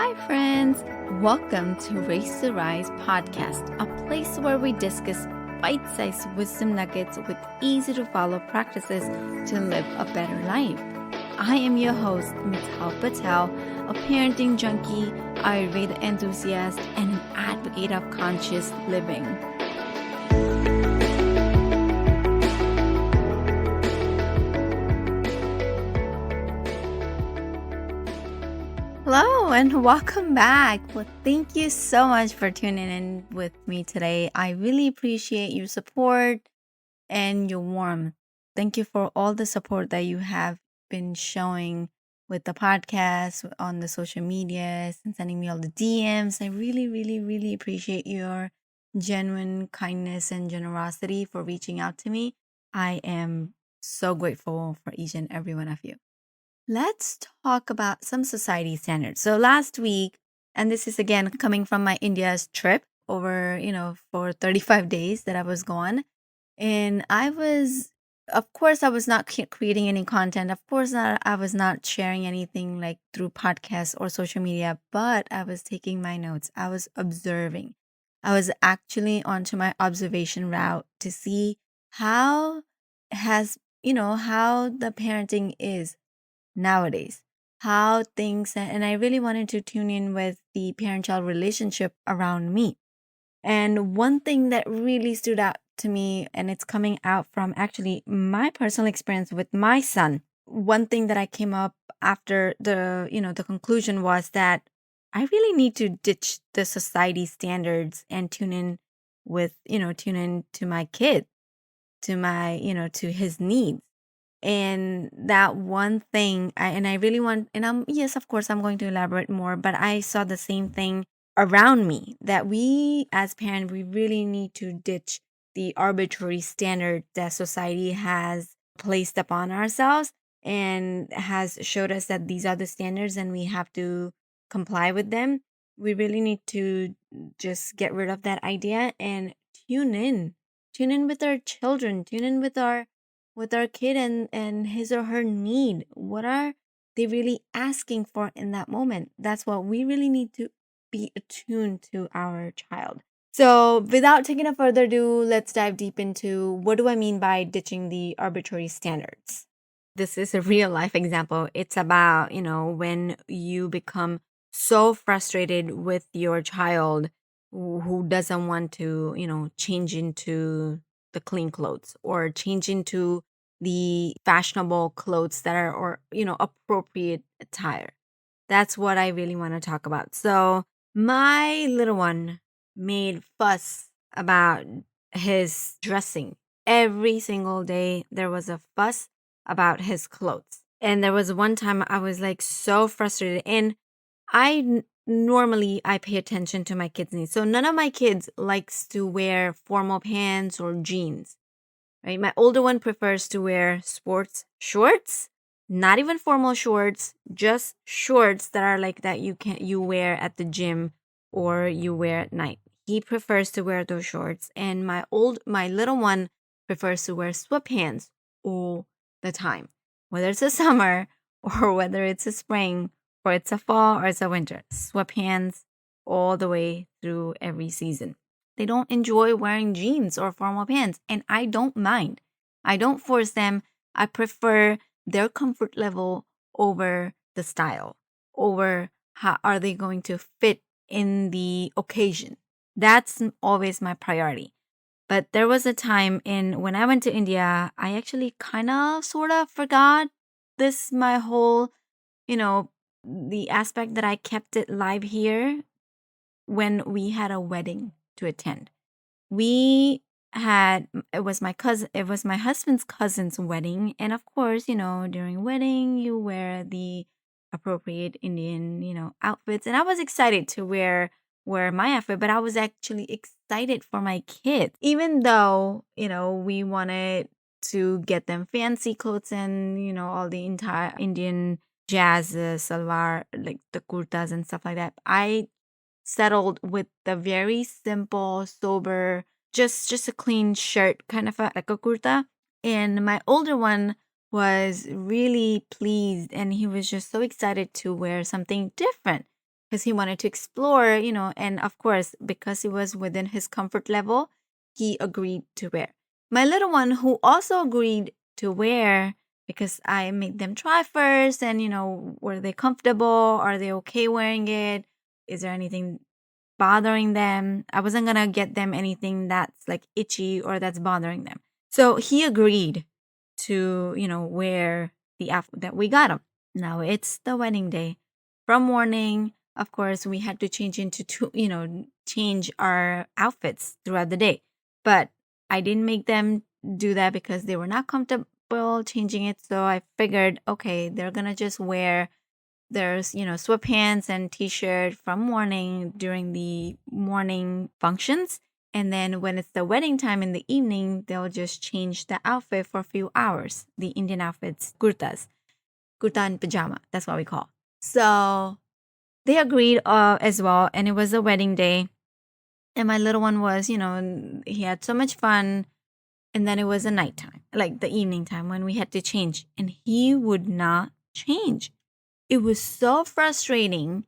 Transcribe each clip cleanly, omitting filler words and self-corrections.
Hi, friends. Welcome to Race to Rise podcast, a place where we discuss bite sized wisdom nuggets with easy to follow practices to live a better life. I am your host, Mithal Patel, a parenting junkie, Ayurveda enthusiast, and an advocate of conscious living. Hello and welcome back. Well, thank you so much for tuning in with me today. I really appreciate your support and your warmth. Thank you for all the support that you have been showing with the podcast, on the social medias, and sending me all the DMs. I really appreciate your genuine kindness and generosity for reaching out to me. I am so grateful for each and every one of you. Let's talk about some society standards. So last week, and this is again coming from my India's trip over, for 35 days that I was gone. And of course, I was not creating any content. Of course, I was not sharing anything like through podcasts or social media, but I was taking my notes. I was observing. I was actually onto my observation route to see how how the parenting is nowadays, how things, and I really wanted to tune in with the parent child relationship around me. And one thing that really stood out to me, and it's coming out from actually my personal experience with my son. One thing that I came up after the conclusion was that I really need to ditch the society standards and tune in to my kid, to his needs. And that one thing, I really want, and yes, of course, I'm going to elaborate more, but I saw the same thing around me, that we as parents, we really need to ditch the arbitrary standard that society has placed upon ourselves and has showed us that these are the standards and we have to comply with them. We really need to just get rid of that idea and tune in with our children, tune in with our kid and his or her need. What are they really asking for in that moment? That's what we really need to be attuned to our child. So without taking a further ado, let's dive deep into what do I mean by ditching the arbitrary standards. This is a real life example. It's about, when you become so frustrated with your child who doesn't want to, change into the clean clothes or change into the fashionable clothes that are, or appropriate attire. That's what I really want to talk about. So my little one made fuss about his dressing. Every single day there was a fuss about his clothes. And there was one time I was like so frustrated, and normally I pay attention to my kids' needs. So none of my kids likes to wear formal pants or jeans. Right? My older one prefers to wear sports shorts, not even formal shorts, just shorts that are like that you wear at the gym or you wear at night. He prefers to wear those shorts, and my little one prefers to wear sweatpants all the time, whether it's a summer or whether it's a spring or it's a fall or it's a winter. Sweatpants all the way through every season. They don't enjoy wearing jeans or formal pants, and I don't mind. I don't force them. I prefer their comfort level over the style, over how are they going to fit in the occasion. That's always my priority. But there was a time when I went to India, I actually kind of sort of forgot my whole, the aspect that I kept it live here when we had a wedding to attend. It was my husband's cousin's wedding, and of course, during wedding you wear the appropriate Indian, outfits, and I was excited to wear my outfit, but I was actually excited for my kids, even though, we wanted to get them fancy clothes and, all the entire Indian jazz, salwar, like the kurtas and stuff like that. I settled with the very simple, sober, just a clean shirt, kind of like a kurta. And my older one was really pleased, and he was just so excited to wear something different. because he wanted to explore, and of course, because it was within his comfort level, he agreed to wear. My little one, who also agreed to wear because I made them try first, and, were they comfortable? Are they okay wearing it? Is there anything bothering them? I wasn't going to get them anything that's like itchy or that's bothering them. So he agreed to, wear the outfit that we got him. Now it's the wedding day. From morning, of course, we had to change into change our outfits throughout the day. But I didn't make them do that because they were not comfortable changing it. So I figured, okay, they're gonna just wear there's, sweatpants and t-shirt from morning during the morning functions. And then when it's the wedding time in the evening, they'll just change the outfit for a few hours. The Indian outfits, kurtas, kurta and pajama. That's what we call. So they agreed as well. And it was a wedding day. And my little one was, he had so much fun. And then it was a nighttime, like the evening time when we had to change. And he would not change. It was so frustrating.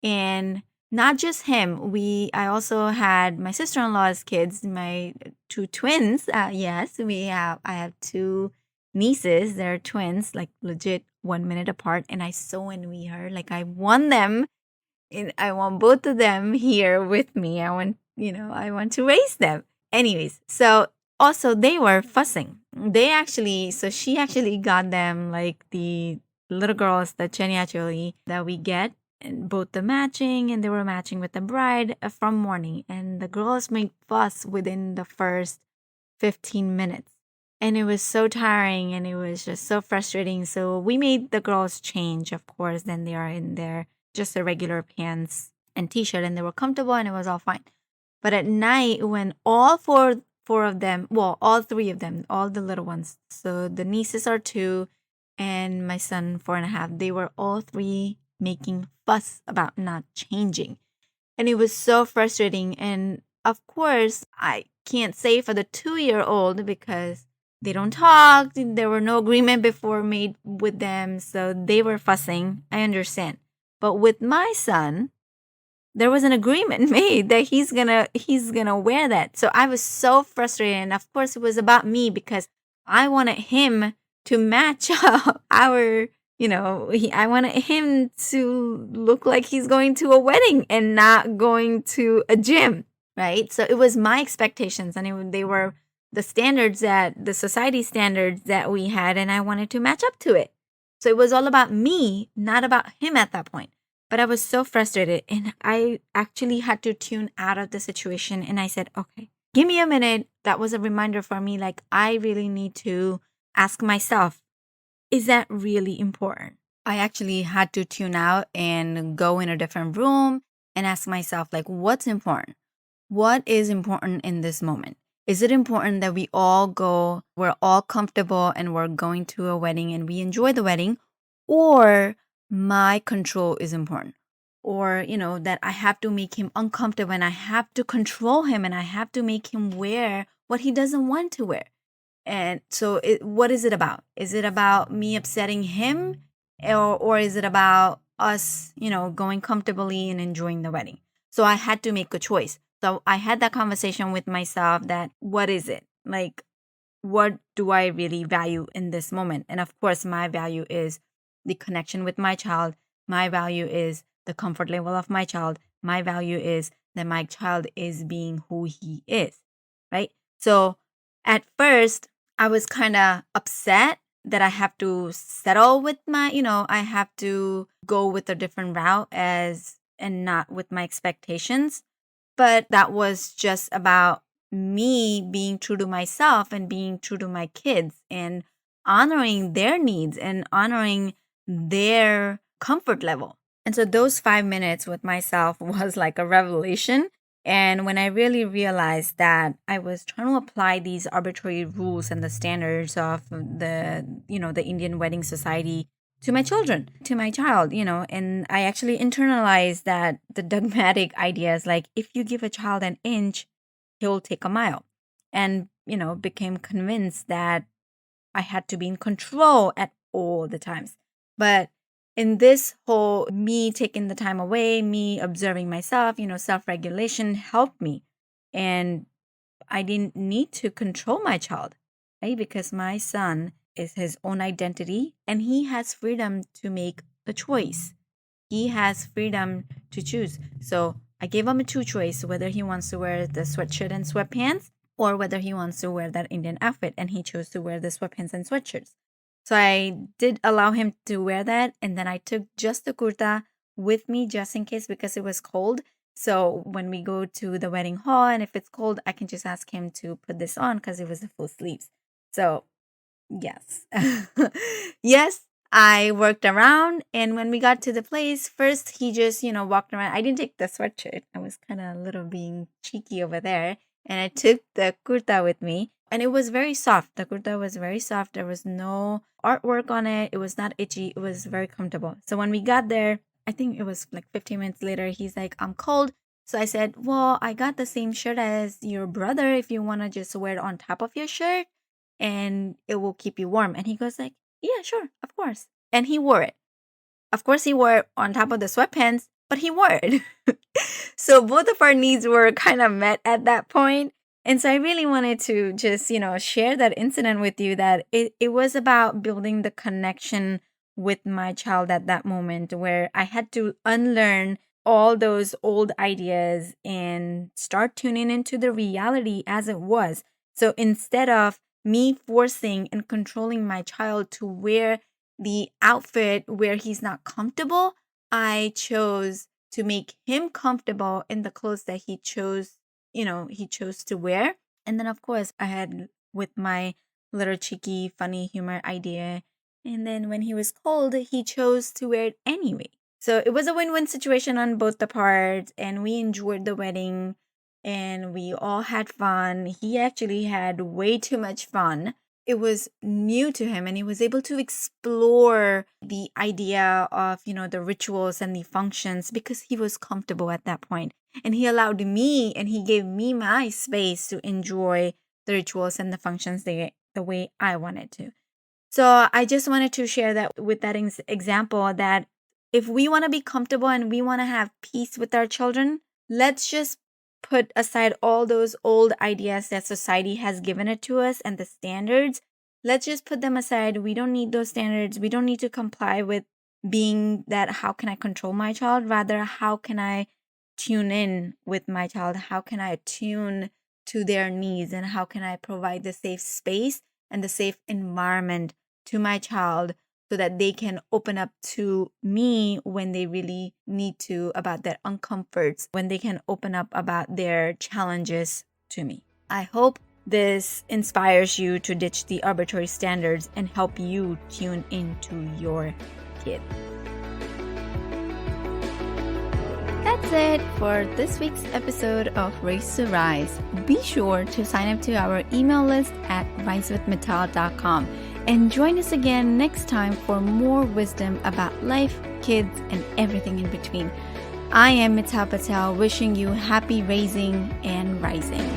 And not just him, I also had my sister-in-law's kids, my two twins. Yes, I have two nieces. They're twins, like legit 1 minute apart. And I so envy her. Like I want them, and I want both of them here with me. I want to raise them. Anyways, so also they were fussing. So she actually got them like the little girls, the cheniacholi that we get, and both the matching, and they were matching with the bride from morning. And the girls made fuss within the first 15 minutes. And it was so tiring and it was just so frustrating. So we made the girls change, of course. Then they are in their just the regular pants and t-shirt, and they were comfortable and it was all fine. But at night, when all four of them, well, all three of them, all the little ones, so the nieces are two and my son 4.5, they were all three making fuss about not changing. And it was so frustrating. And of course, I can't say for the 2-year-old because they don't talk. There were no agreement before made with them. So they were fussing. I understand. But with my son, there was an agreement made that he's gonna wear that. So I was so frustrated. And of course, it was about me because I wanted him to match up our, I wanted him to look like he's going to a wedding and not going to a gym, right? So it was my expectations, and they were the standards the society standards that we had, and I wanted to match up to it. So it was all about me, not about him at that point. But I was so frustrated, and I actually had to tune out of the situation. And I said, okay, give me a minute. That was a reminder for me. Like, I really need to ask myself, is that really important? I actually had to tune out and go in a different room and ask myself, like, what's important? What is important in this moment? Is it important that we're all comfortable and we're going to a wedding and we enjoy the wedding? Or my control is important? Or, that I have to make him uncomfortable and I have to control him and I have to make him wear what he doesn't want to wear? And so, what is it about? Is it about me upsetting him, or is it about us, going comfortably and enjoying the wedding? So I had to make a choice. So I had that conversation with myself that what is it? Like, what do I really value in this moment? And of course, my value is the connection with my child. My value is the comfort level of my child. My value is that my child is being who he is, right? So at first, I was kind of upset that I have to settle with I have to go with a different route and not with my expectations. But that was just about me being true to myself and being true to my kids and honoring their needs and honoring their comfort level. And so those 5 minutes with myself was like a revelation. And when I really realized that I was trying to apply these arbitrary rules and the standards of the Indian wedding society to my children, to my child, and I actually internalized that the dogmatic ideas like if you give a child an inch, he'll take a mile, and, became convinced that I had to be in control at all the times. But in this whole me taking the time away, me observing myself, self-regulation helped me. And I didn't need to control my child, right? Because my son is his own identity and he has freedom to make a choice. He has freedom to choose. So I gave him a choice whether he wants to wear the sweatshirt and sweatpants or whether he wants to wear that Indian outfit, and he chose to wear the sweatpants and sweatshirts. So I did allow him to wear that, and then I took just the kurta with me just in case because it was cold. So when we go to the wedding hall and if it's cold, I can just ask him to put this on because it was the full sleeves. So yes. Yes, I worked around. And when we got to the place, first he just, walked around. I didn't take the sweatshirt. I was kind of a little being cheeky over there. And I took the kurta with me. And it was very soft. The kurta was very soft. There was no artwork on it. It was not itchy. It was very comfortable. So when we got there, I think it was like 15 minutes later, he's like, I'm cold. So I said, well, I got the same shirt as your brother if you want to just wear it on top of your shirt and it will keep you warm. And he goes like, yeah, sure, of course. And he wore it. Of course, he wore it on top of the sweatpants, but he wore it. So both of our needs were kind of met at that point. And so I really wanted to just, share that incident with you, that it was about building the connection with my child at that moment where I had to unlearn all those old ideas and start tuning into the reality as it was. So instead of me forcing and controlling my child to wear the outfit where he's not comfortable, I chose to make him comfortable in the clothes that he chose to wear. And then, of course, I had with my little cheeky, funny humor idea. And then when he was cold, he chose to wear it anyway. So it was a win-win situation on both the parts. And we enjoyed the wedding and we all had fun. He actually had way too much fun. It was new to him and he was able to explore the idea of, the rituals and the functions because he was comfortable at that point. And he allowed me and he gave me my space to enjoy the rituals and the functions the way I wanted to. So I just wanted to share that with that example that if we want to be comfortable and we want to have peace with our children, let's just put aside all those old ideas that society has given it to us and the standards. Let's just put them aside. We don't need those standards. We don't need to comply with being that how can I control my child? Rather, how can I tune in with my child? How can I attune to their needs? And how can I provide the safe space and the safe environment to my child so that they can open up to me when they really need to about their uncomforts, when they can open up about their challenges to me. I hope this inspires you to ditch the arbitrary standards and help you tune into your kid. That's it for this week's episode of Race to Rise. Be sure to sign up to our email list at risewithmittal.com. And join us again next time for more wisdom about life, kids, and everything in between. I am Mittal Patel, wishing you happy raising and rising.